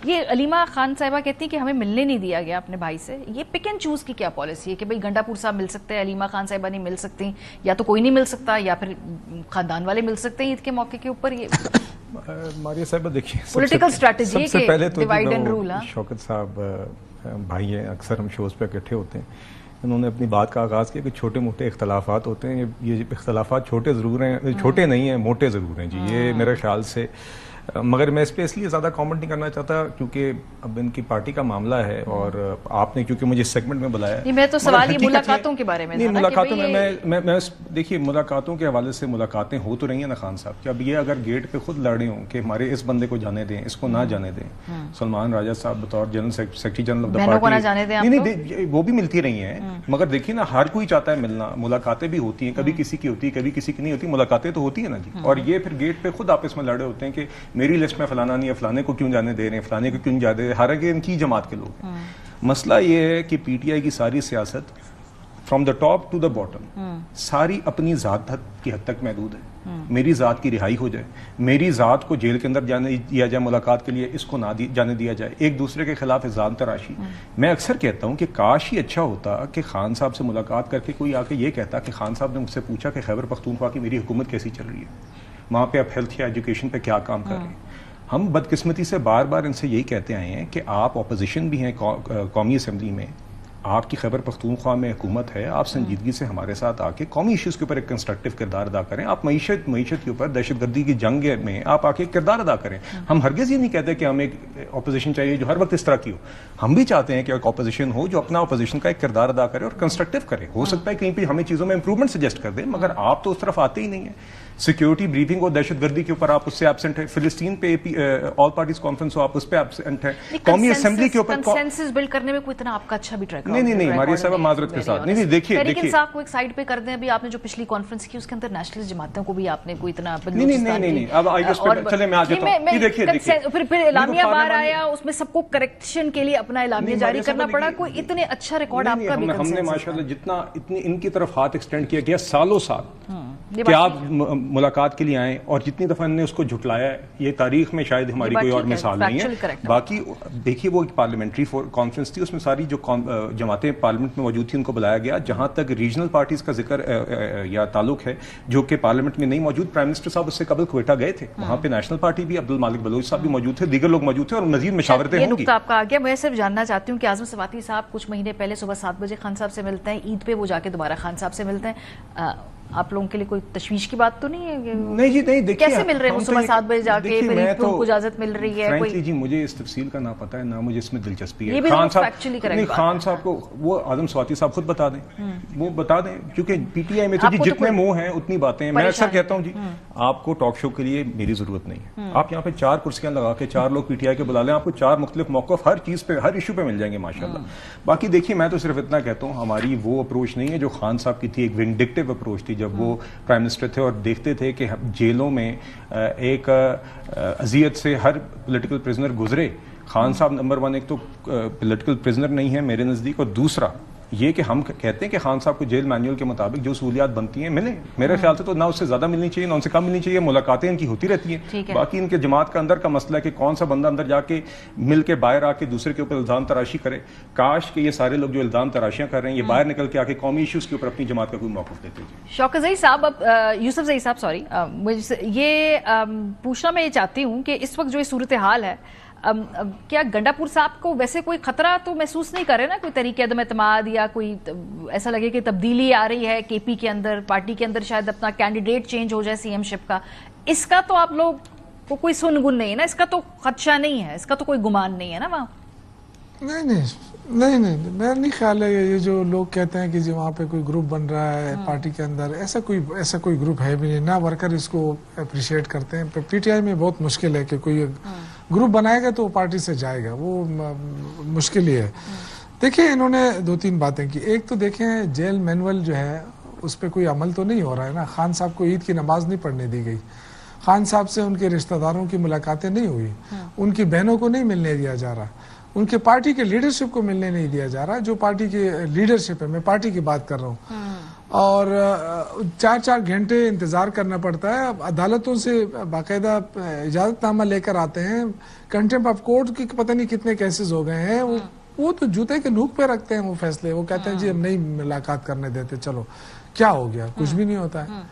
یہ علیمہ خان صاحبہ کہتی ہیں کہ ہمیں ملنے نہیں دیا گیا اپنے بھائی سے. یہ پک اینڈ چوز کی کیا پالیسی ہے کہ بھئی گنڈا پور صاحب مل سکتے ہیں, علیمہ خان صاحبہ نہیں مل سکتی, یا تو کوئی نہیں مل سکتا یا پھر خاندان والے مل سکتے ہیں عید کے موقع کے اوپر؟ یہ ماریہ صاحبہ دیکھیے پولیٹیکل اسٹریٹجی سب سے پہلے تو ڈیوائیڈ اینڈ رول. شوکت صاحب بھائی ہیں, اکثر ہم شوز پہ اکٹھے ہوتے ہیں, انہوں نے اپنی بات کا آغاز کیا کہ چھوٹے موٹے اختلافات ہوتے ہیں. یہ اختلافات چھوٹے ضرور ہیں, چھوٹے نہیں ہیں, موٹے ضرور ہیں جی. یہ میرے خیال سے, مگر میں اس پہ اس لیے زیادہ کامنٹ نہیں کرنا چاہتا کیونکہ اب ان کی پارٹی کا معاملہ ہے, اور آپ نے کیونکہ مجھے اس سیگمنٹ میں بلایا ہے. میں تو سوال یہ ملاقاتوں کے بارے میں نہیں, ملاقاتوں میں دیکھیے ملاقاتوں کے حوالے سے ملاقاتیں ہو تو رہی ہیں نا خان صاحب, کہ اب یہ اگر گیٹ پہ خود لڑ رہے ہوں کہ ہمارے اس بندے کو جانے دیں, اس کو نہ جانے دیں. سلمان راجہ صاحب بطور general secretary general of the party, نہیں وہ بھی ملتی رہی ہیں, مگر دیکھیے نا ہر کوئی چاہتا ہے ملنا, ملاقاتیں بھی ہوتی ہیں, کبھی کسی کی ہوتی ہے کبھی کسی کی نہیں ہوتی, ملاقاتیں تو ہوتی ہیں نا جی. اور یہ پھر گیٹ پہ خود آپس میں لڑے ہوتے ہیں کہ میری لسٹ میں فلانا نہیں ہے, فلانے کو کیوں جانے دے رہے ہیں, فلانے کو کیوں جانے دے رہے ہیں, حالانکہ ان کی جماعت کے لوگ ہیں. مسئلہ یہ ہے کہ پی ٹی آئی کی ساری سیاست from the top to the bottom ساری اپنی ذات کی حد تک محدود ہے. میری ذات کی رہائی ہو جائے, میری ذات کو جیل کے اندر جانے دیا جائے ملاقات کے لیے, اس کو نہ جانے دیا جائے, ایک دوسرے کے خلاف الزام تراشی. میں اکثر کہتا ہوں کہ کاش ہی اچھا ہوتا کہ خان صاحب سے ملاقات کر کے کوئی آ کے یہ کہتا کہ خان صاحب نے مجھ سے پوچھا کہ خیبر پختونخوا کی میری حکومت کیسی چل رہی ہے, وہاں پہ آپ ہیلتھ یا ایجوکیشن پہ کیا کام کر رہے ہیں. ہم بدقسمتی سے بار بار ان سے یہی کہتے آئے ہیں کہ آپ اپوزیشن بھی ہیں قومی اسمبلی میں, آپ کی خیبر پختونخوا میں حکومت ہے, آپ سنجیدگی سے ہمارے ساتھ آ کے قومی ایشوز کے اوپر ایک کنسٹرکٹیو کردار ادا کریں. آپ معیشت کے اوپر, دہشت گردی کی جنگ میں آپ آ کے کردار ادا کریں. ہم ہرگز یہ نہیں کہتے کہ ہمیں ایک اپوزیشن چاہیے جو ہر وقت اس طرح کی ہو. ہم بھی چاہتے ہیں کہ ایک اپوزیشن ہو جو اپنا اپوزیشن کا ایک کردار ادا کرے اور کنسٹرکٹیو کرے. ہو سکتا ہے کہیں پہ ہمیں چیزوں میں امپروومنٹ سجیسٹ کر دیں, مگر آپ تو اس طرف آتے ہی نہیں ہیں. سیکیورٹی بریفنگ اور دہشت گردی کے اوپر آپ اس سے ایبسنٹ ہیں, فلسطین پہ آل پارٹیز کانفرنس ہو آپ اس پہ ایبسنٹ ہیں, قومی اسمبلی کے اوپر کنسنسس بلڈ کرنے میں کوئی اتنا آپ کا اچھا بھی ٹریک نہیں ہماری صاحب معذرت کے ساتھ نہیں دیکھیے تحریک انصاف کو ایک سائیڈ پہ کر دیں. ابھی آپ نے جو پچھلی کانفرنس کی اس کے اندر نیشنلسٹ جماعتوں کو بھی آپ نے کوئی اتنا نہیں اب آئیے اس پہ چلے میں آ جاتا ہوں. دیکھیے پھر اعلامیہ باہر آیا, اس میں سب کو کریکشن کے لیے اپنا اعلامیہ جاری کرنا پڑا. کوئی اتنے اچھا ریکارڈ آپ کا بھی ہم نے ماشاءاللہ جتنا اتنی ان کی طرف ہاتھ ایکسٹینڈ کیا گیا سالوں سال کہ آپ ملاقات کے لیے آئیں, اور جتنی دفعہ نے اس کو جھٹلایا ہے یہ تاریخ میں شاید ہماری کوئی اور مثال نہیں ہے. باقی دیکھیے وہ ایک پارلیمنٹری کانفرنس تھی, اس میں ساری جو جماعتیں پارلیمنٹ میں موجود تھیں ان کو بلایا گیا. جہاں تک ریجنل پارٹیز کا ذکر یا تعلق ہے جو کہ پارلیمنٹ میں نہیں موجود, پرائم منسٹر صاحب اس سے قبل کوئٹہ گئے تھے, وہاں پہ نیشنل پارٹی بھی عبد المالک بلوچ صاحب بھی موجود تھے, دیگر لوگ موجود تھے, اور مزید مشاورتیں ہوں گی. یہ نقطہ آپ کا آ گیا. میں صرف جاننا چاہتی ہوں کہ اعظم سواتی صاحب کچھ مہینے پہلے صبح 7 بجے خان صاحب سے ملتے ہیں, عید پہ وہ جا کے دوبارہ خان صاحب سے ملتے ہیں. آپ لوگوں کے لیے کوئی تشویش کی بات تو نہیں ہے؟ نہیں جی نہیں, دیکھیے کیسے مل رہے ہیں وہ صبح 7 بجے جا کے, پھر عید کو اجازت مل رہی ہے؟ فرینکلی جی مجھے اس تفصیل کا نہ پتہ ہے, نہ مجھے اس میں دلچسپی ہے. خان صاحب کو وہ اعظم سواتی صاحب خود بتا دیں, وہ بتا دیں, کیونکہ پی ٹی آئی میں تو جی جتنے منہ ہیں اتنی باتیں ہیں. میں اکثر کہتا ہوں جی آپ کو ٹاک شو کے لیے میری ضرورت نہیں ہے. آپ یہاں پہ 4 کرسیاں لگا کے 4 لوگ پی ٹی آئی کے بلا لیں, آپ کو 4 مختلف موقف ہر چیز پہ, ہر ایشو پہ مل جائیں گے ماشاءاللہ. باقی دیکھیے میں تو صرف اتنا کہتا ہوں ہماری وہ اپروچ نہیں ہے جو خان صاحب کی تھی, ایک ونڈکٹیو اپروچ تھی جب وہ پرائم منسٹر تھے اور دیکھتے تھے کہ جیلوں میں ایک اذیت سے ہر پولیٹیکل پرزنر گزرے. خان صاحب نمبر 1 ایک تو پولیٹیکل پرزنر نہیں ہے میرے نزدیک, اور دوسرا یہ کہ ہم کہتے ہیں کہ خان صاحب کو جیل مینیول کے مطابق جو سہولیات بنتی ہیں ملیں. میرے خیال سے تو نہ اس سے زیادہ ملنی چاہیے نہ ان سے کم ملنی چاہیے. ملاقاتیں ان کی ہوتی رہتی ہیں. باقی ان کے جماعت کا اندر کا مسئلہ ہے کہ کون سا بندہ اندر جا کے مل کے باہر آ کے دوسرے کے اوپر الزام تراشی کرے. کاش کہ یہ سارے لوگ جو الزام تراشیاں کر رہے ہیں یہ باہر نکل کے آ کے قومی ایشوز کے اوپر اپنی جماعت کا کوئی موقف دیتے ہیں. شوکت زئی صاحب, اب یوسف زئی صاحب سوری, یہ پوچھنا میں یہ چاہتی ہوں کہ اس وقت جو یہ صورتحال ہے, کیا گنڈا پور صاحب کو ویسے کوئی خطرہ تو محسوس نہیں کر رہے نا, کوئی طریقے عدم اعتماد یا کوئی ایسا لگے کہ تبدیلی آ رہی ہے کے پی کے اندر, پارٹی کے اندر شاید اپنا کینڈیڈیٹ چینج ہو جائے سی ایم شپ کا, اس کا تو آپ لوگ کو کوئی سنگن نہیں ہے نا, اس کا تو خدشہ نہیں ہے, اس کا تو کوئی گمان نہیں ہے نا وہاں؟ نہیں میں نہیں خیال ہے یہ جو لوگ کہتے ہیں کہ جی وہاں پہ کوئی گروپ بن رہا ہے پارٹی کے اندر, ایسا کوئی گروپ ہے بھی نہیں. نہ ورکر اس کو اپریشیٹ کرتے ہیں. پی ٹی آئی میں بہت مشکل ہے کہ کوئی گروپ بنائے گا تو وہ پارٹی سے جائے گا, وہ مشکل ہی ہے. دیکھیں انہوں نے 2-3 باتیں کی. ایک تو دیکھیں جیل مینول جو ہے اس پہ کوئی عمل تو نہیں ہو رہا ہے نا. خان صاحب کو عید کی نماز نہیں پڑھنے دی گئی, خان صاحب سے ان کے رشتہ داروں کی ملاقاتیں نہیں ہوئی, ان کی بہنوں کو نہیں ملنے دیا جا رہا, ان کے پارٹی کے لیڈرشپ کو ملنے نہیں دیا جا رہا. جو پارٹی کی لیڈرشپ ہے, میں پارٹی کی بات کر رہا ہوں, اور 4 گھنٹے انتظار کرنا پڑتا ہے. عدالتوں سے باقاعدہ اجازت نامہ لے کر آتے ہیں. کنٹمپٹ آف کورٹ کی پتہ نہیں کتنے کیسز ہو گئے ہیں. وہ تو جوتے کے نوک پہ رکھتے ہیں وہ فیصلے. وہ کہتے ہیں جی ہم نہیں ملاقات کرنے دیتے, چلو کیا ہو گیا, کچھ بھی نہیں ہوتا ہے.